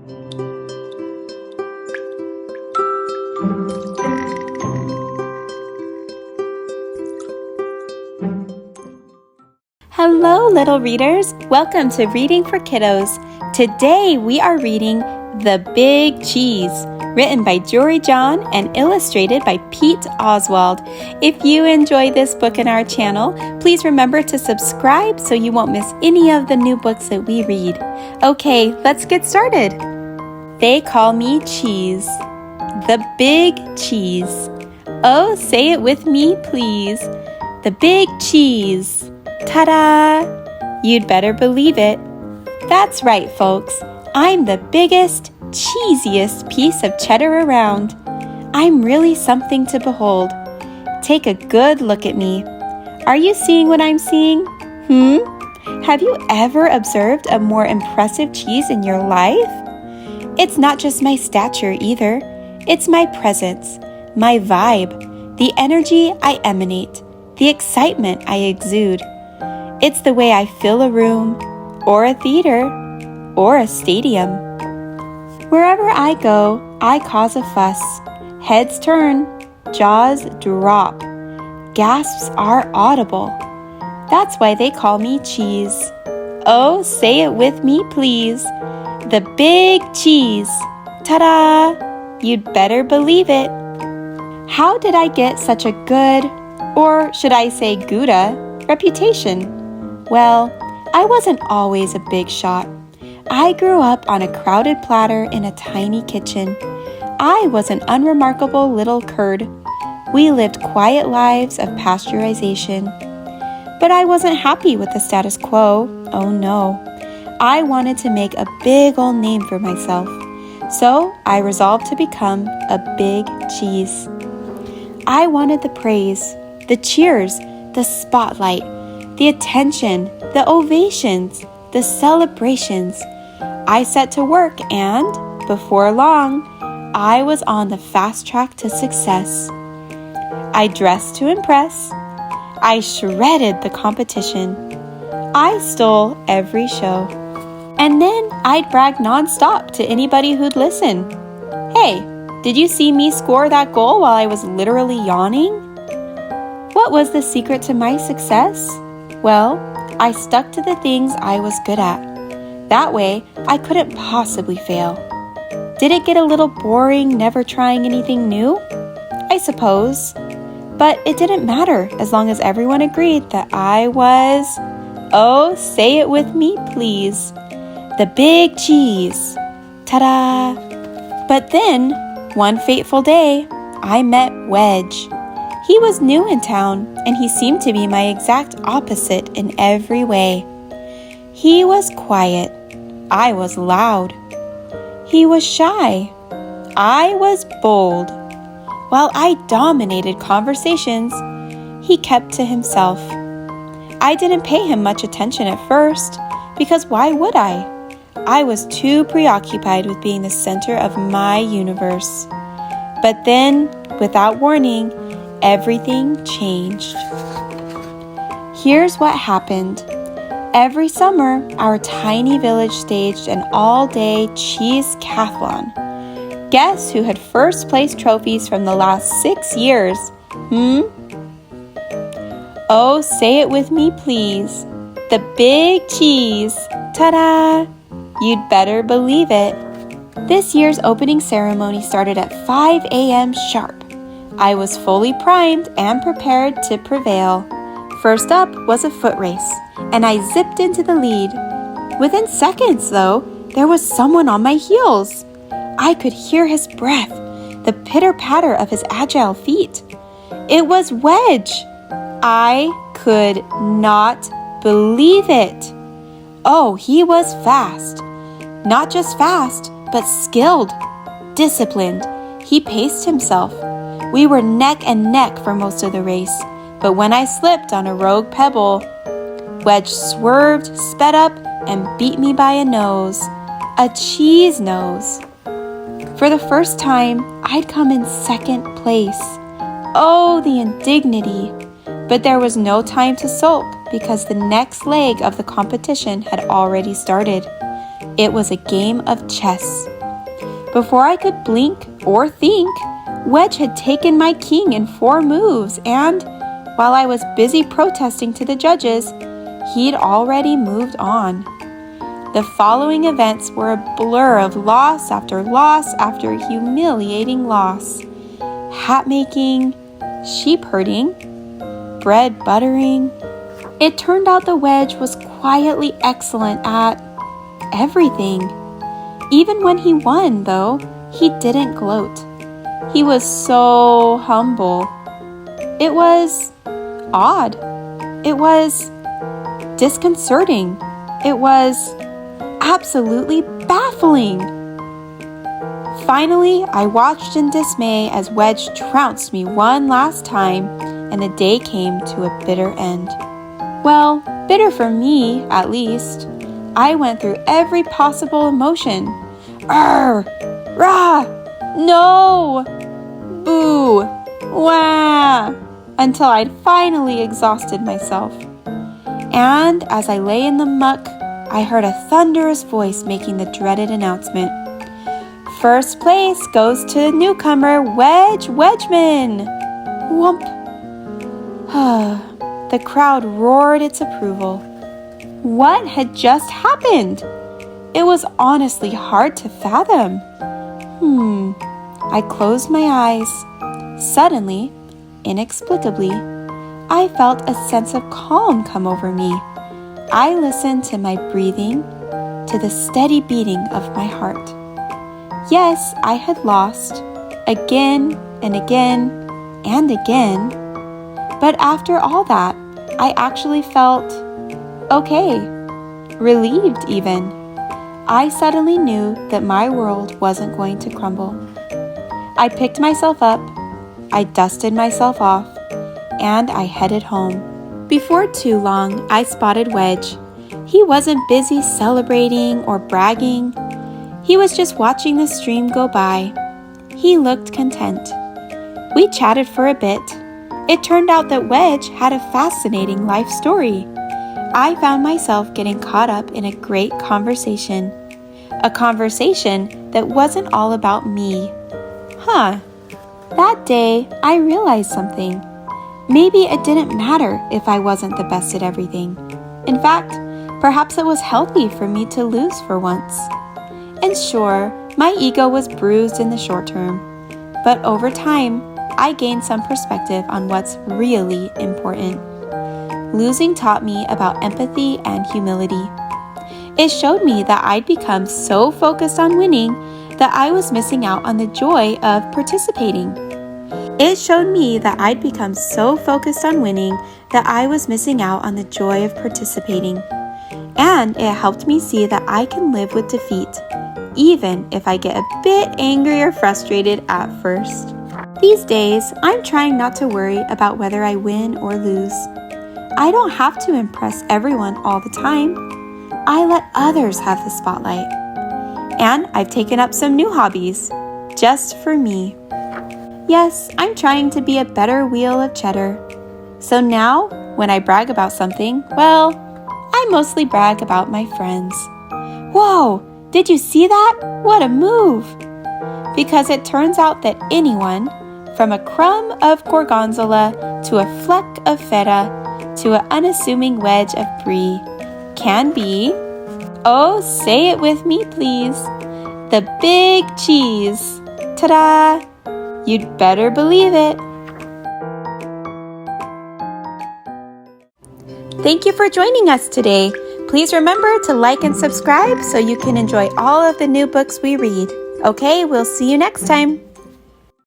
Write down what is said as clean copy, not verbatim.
Hello, little readers. Welcome to Reading for Kiddos. Today we are reading The Big Cheese, written by Jory John and illustrated by Pete Oswald. If you enjoy this book in our channel, please remember to subscribe so you won't miss any of the new books that we read. Okay, let's get started. They call me Cheese. The Big Cheese. Oh, say it with me, please. The Big Cheese. Ta-da! You'd better believe it. That's right, folks. I'm the biggest, cheesiest piece of cheddar around. I'm really something to behold. Take a good look at me. Are you seeing what I'm seeing? Have you ever observed a more impressive cheese in your life? It's not just my stature either. It's my presence, my vibe, the energy I emanate, the excitement I exude. It's the way I fill a room, or a theater, or a stadium. Wherever I go, I cause a fuss. Heads turn, jaws drop, gasps are audible. That's why they call me Cheese. Oh, say it with me, please. The Big Cheese. Ta-da! You'd better believe it. How did I get such a good, or should I say Gouda, reputation? Well, I wasn't always a big shot. I grew up on a crowded platter in a tiny kitchen. I was an unremarkable little curd. We lived quiet lives of pasteurization. But I wasn't happy with the status quo. Oh no. I wanted to make a big old name for myself. So I resolved to become a big cheese. I wanted the praise, the cheers, the spotlight, the attention, the ovations, the celebrations. I set to work and, before long, I was on the fast track to success. I dressed to impress. I shredded the competition. I stole every show. And then I'd brag nonstop to anybody who'd listen. Hey, did you see me score that goal while I was literally yawning? What was the secret to my success? Well, I stuck to the things I was good at. That way, I couldn't possibly fail. Did it get a little boring never trying anything new? I suppose. But it didn't matter as long as everyone agreed that I was, oh, say it with me, please, the Big Cheese. Ta-da! But then, one fateful day, I met Wedge. He was new in town, and he seemed to be my exact opposite in every way. He was quiet. I was loud. He was shy. I was bold. While I dominated conversations, he kept to himself. I didn't pay him much attention at first, because why would I? I was too preoccupied with being the center of my universe. But then, without warning, everything changed. Here's what happened. Every summer, our tiny village staged an all-day cheescathlon. Guess who had first place trophies from the last 6 years? Oh, say it with me, please. The Big Cheese. Ta-da! You'd better believe it. This year's opening ceremony started at 5 a.m. sharp. I was fully primed and prepared to prevail. First up was a foot race, and I zipped into the lead. Within seconds, though, there was someone on my heels. I could hear his breath, the pitter-patter of his agile feet. It was Wedge. I could not believe it. Oh, he was fast. Not just fast, but skilled, disciplined. He paced himself. We were neck and neck for most of the race, but when I slipped on a rogue pebble, Wedge swerved, sped up, and beat me by a nose. A cheese nose. For the first time, I'd come in second place. Oh, the indignity! But there was no time to sulk because the next leg of the competition had already started. It was a game of chess. Before I could blink or think, Wedge had taken my king in 4 moves, and while I was busy protesting to the judges, he'd already moved on. The following events were a blur of loss after humiliating loss. Hat making, sheep herding, bread buttering. It turned out the Wedge was quietly excellent at everything. Even when he won, though, he didn't gloat. He was so humble. It was odd. It was disconcerting. It was absolutely baffling. Finally, I watched in dismay as Wedge trounced me one last time, and the day came to a bitter end. Well, bitter for me, at least. I went through every possible emotion. Arr! Rah! No! Boo! Wah! Until I'd finally exhausted myself. And as I lay in the muck, I heard a thunderous voice making the dreaded announcement. First place goes to the newcomer, Wedge Wedgeman! Whoomp! The crowd roared its approval. What had just happened? It was honestly hard to fathom. I closed my eyes. Suddenly, inexplicably, I felt a sense of calm come over me. I listened to my breathing, to the steady beating of my heart. Yes, I had lost, again and again and again. But after all that, I actually felt okay, relieved even. I suddenly knew that my world wasn't going to crumble. I picked myself up, I dusted myself off, and I headed home. Before too long, I spotted Wedge. He wasn't busy celebrating or bragging. He was just watching the stream go by. He looked content. We chatted for a bit. It turned out that Wedge had a fascinating life story. I found myself getting caught up in a great conversation. A conversation that wasn't all about me. That day, I realized something. Maybe it didn't matter if I wasn't the best at everything. In fact, perhaps it was healthy for me to lose for once. And sure, my ego was bruised in the short term. But over time, I gained some perspective on what's really important. Losing taught me about empathy and humility. It showed me that I'd become so focused on winning that I was missing out on the joy of participating. It showed me that I'd become so focused on winning that I was missing out on the joy of participating. And it helped me see that I can live with defeat, even if I get a bit angry or frustrated at first. These days, I'm trying not to worry about whether I win or lose. I don't have to impress everyone all the time. I let others have the spotlight. And I've taken up some new hobbies, just for me. Yes, I'm trying to be a better wheel of cheddar. So now, when I brag about something, well, I mostly brag about my friends. Whoa, did you see that? What a move! Because it turns out that anyone, from a crumb of gorgonzola to a fleck of feta to an unassuming wedge of brie, can be, oh, say it with me please, the big cheese. Ta-da! You'd better believe it. Thank you for joining us today. Please remember to like and subscribe so you can enjoy all of the new books we read. Okay, we'll see you next time.